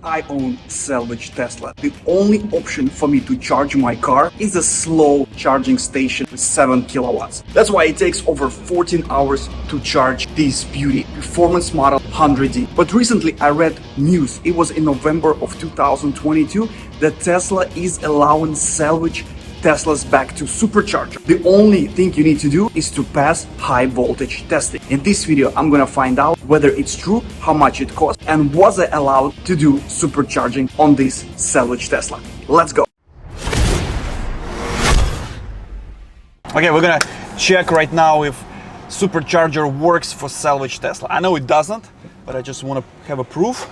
I own Salvage Tesla. The only option for me to charge my car is a slow charging station with 7 kilowatts. That's why it takes over 14 hours to charge this beauty, performance model 100D. But recently I read news, it was in November of 2022, that Tesla is allowing salvage Teslas back to Supercharger. The only thing you need to do is to pass high voltage testing. In this video, I'm gonna find out whether it's true, how much it costs, and was I allowed to do supercharging on this salvage Tesla. Let's go. Okay, we're gonna check right now if Supercharger works for salvage Tesla. I know it doesn't, but I just want to have a proof.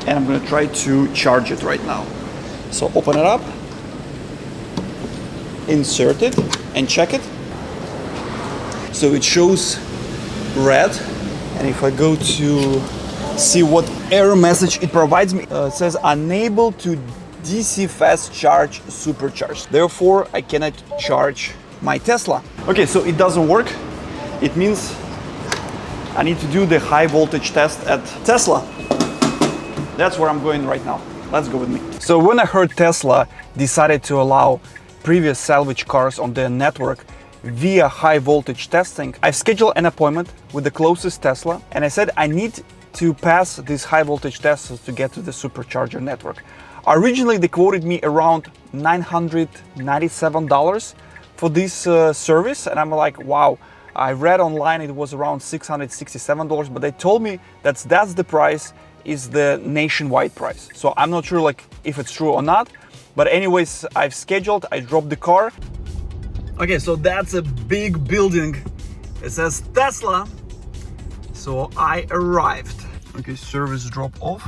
And I'm gonna try to charge it right now. So open it up, insert it, and check it. So it shows red, and if I go to see what error message it provides me, it says unable to DC fast charge supercharged. Therefore, I cannot charge my Tesla. Okay, so it doesn't work. It means I need to do the high voltage test at Tesla. That's where I'm going right now. Let's go with me. So when I heard Tesla decided to allow previous salvage cars on their network via high voltage testing, I scheduled an appointment with the closest Tesla, and I said I need to pass these high voltage tests to get to the Supercharger network. Originally, they quoted me around $997 for this service, and I'm like, wow. I read online it was around $667, but they told me that's the price, is the nationwide price. So I'm not sure like if it's true or not, but anyways, I've scheduled, I dropped the car. Okay, so that's a big building. It says Tesla. So I arrived. Okay, service drop off.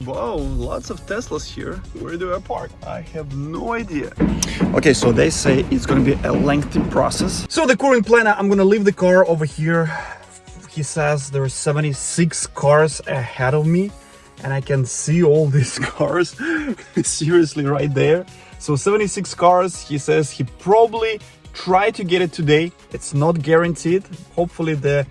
Wow, lots of Teslas here. Where do I park? I have no idea. Okay, so they say it's gonna be a lengthy process. So the current plan, I'm gonna leave the car over here. He says there are 76 cars ahead of me, and I can see all these cars seriously right there. So 76 cars. He says he probably tried to get it today. It's not guaranteed. Hopefully the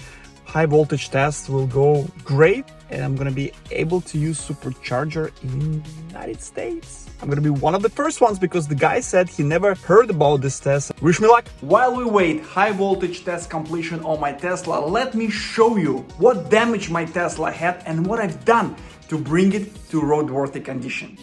high voltage test will go great, and I'm gonna be able to use Supercharger in the United States. I'm gonna be one of the first ones because the guy said he never heard about this test. Wish me luck. While we wait high voltage test completion on my Tesla, let me show you what damage my Tesla had and what I've done to bring it to roadworthy condition.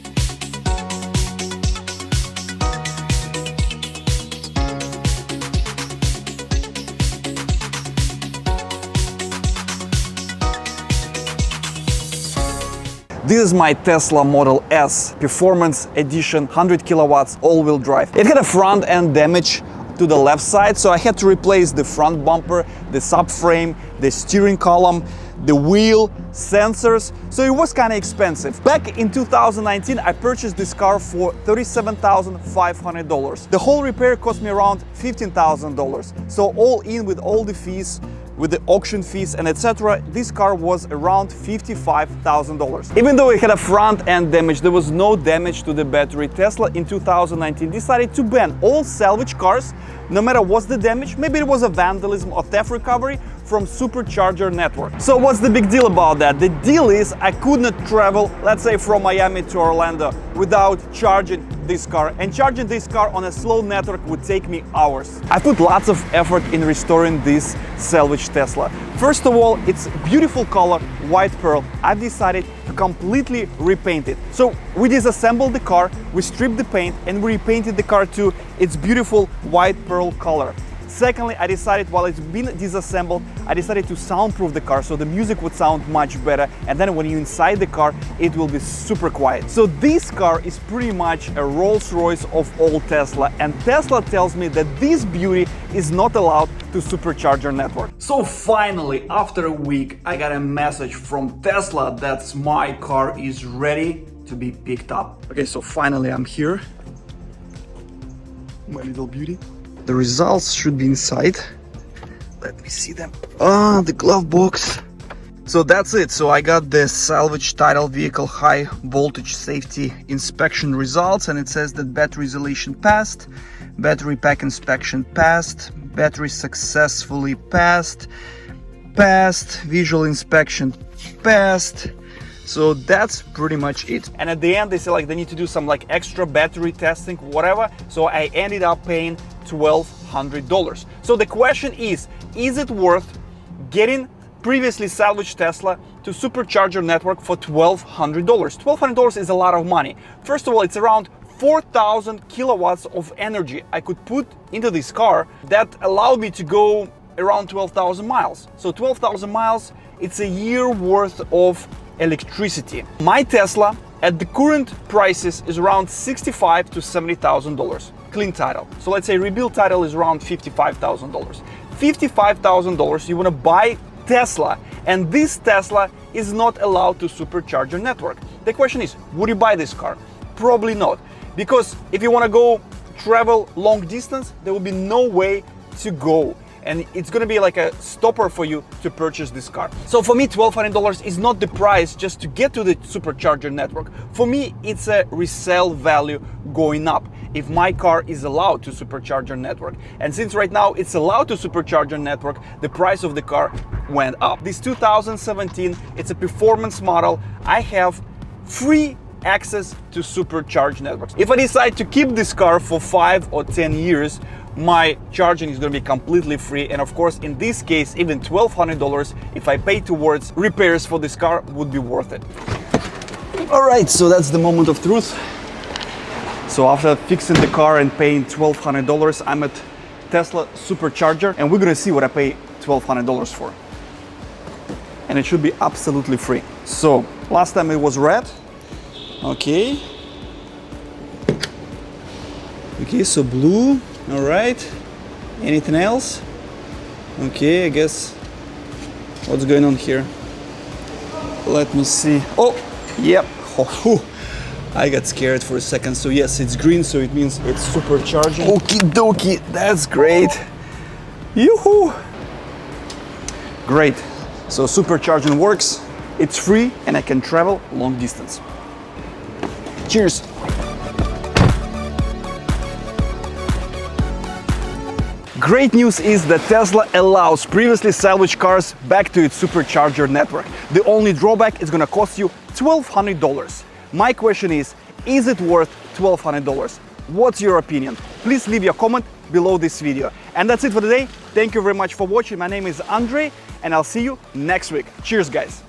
This is my Tesla Model S Performance Edition 100 kilowatts all-wheel drive. It had a front end damage to the left side, so I had to replace the front bumper, the subframe, the steering column, the wheel, sensors, so it was kind of expensive. Back in 2019, I purchased this car for $37,500. The whole repair cost me around $15,000. So all in with all the fees, with the auction fees and etc., this car was around $55,000. Even though it had a front end damage, there was no damage to the battery. Tesla in 2019 decided to ban all salvage cars, no matter what's the damage. Maybe it was a vandalism or theft recovery, from Supercharger network. So what's the big deal about that? The deal is I could not travel, let's say from Miami to Orlando, without charging this car. And charging this car on a slow network would take me hours. I put lots of effort in restoring this salvage Tesla. First of all, it's beautiful color, white pearl. I've decided to completely repaint it. So we disassembled the car, we stripped the paint, and we repainted the car to its beautiful white pearl color. Secondly, I decided while it's been disassembled, I decided to soundproof the car so the music would sound much better, and then when you're inside the car, it will be super quiet. So this car is pretty much a Rolls-Royce of all Tesla, and Tesla tells me that this beauty is not allowed to Supercharger network. So finally, after a week, I got a message from Tesla that my car is ready to be picked up. Okay, so finally I'm here. My little beauty. The results should be inside. Let me see them. Ah, the glove box. So that's it. So I got the salvage title vehicle high voltage safety inspection results, and it says that battery isolation passed, Battery pack inspection passed. Battery successfully passed. Passed. Visual inspection passed. So that's pretty much it. And at the end, they say like they need to do some like extra battery testing, whatever. So I ended up paying $1,200. So the question is it worth getting previously salvaged Tesla to Supercharger network for $1,200? $1,200 is a lot of money. First of all, it's around 4,000 kilowatts of energy I could put into this car that allowed me to go around 12,000 miles. So 12,000 miles, it's a year worth of electricity. My Tesla at the current prices is around $65,000 to $70,000 clean title. So let's say rebuild title is around $55,000. $55,000 you want to buy Tesla, and this Tesla is not allowed to Supercharger network. The question is, would you buy this car? Probably not, because if you want to go travel long distance, there will be no way to go, and it's going to be like a stopper for you to purchase this car. So for me, $1,200 is not the price just to get to the Supercharger network. For me, it's a resale value going up if my car is allowed to Supercharger network. And since right now it's allowed to Supercharger network, the price of the car went up. This 2017, it's a performance model. I have free access to Supercharge networks. If I decide to keep this car for 5 or 10 years, my charging is going to be completely free. And of course, in this case, even $1,200, if I pay towards repairs for this car, would be worth it. All right, so that's the moment of truth. So after fixing the car and paying $1,200, I'm at Tesla Supercharger, and we're going to see what I pay $1,200 for. And it should be absolutely free. So last time it was red. Okay. Okay, so blue. All right. Anything else? Okay, I guess. What's going on here? Let me see. Oh, yep. Oh, I got scared for a second. So yes, it's green, so it means it's supercharging. Okie dokie, that's great. Yoo-hoo! Great. So supercharging works. It's free, and I can travel long distance. Cheers. Great news is that Tesla allows previously salvaged cars back to its Supercharger network. The only drawback is going to cost you $1,200. My question is it worth $1,200? What's your opinion? Please leave your comment below this video. And that's it for today. Thank you very much for watching. My name is Andre, and I'll see you next week. Cheers, guys.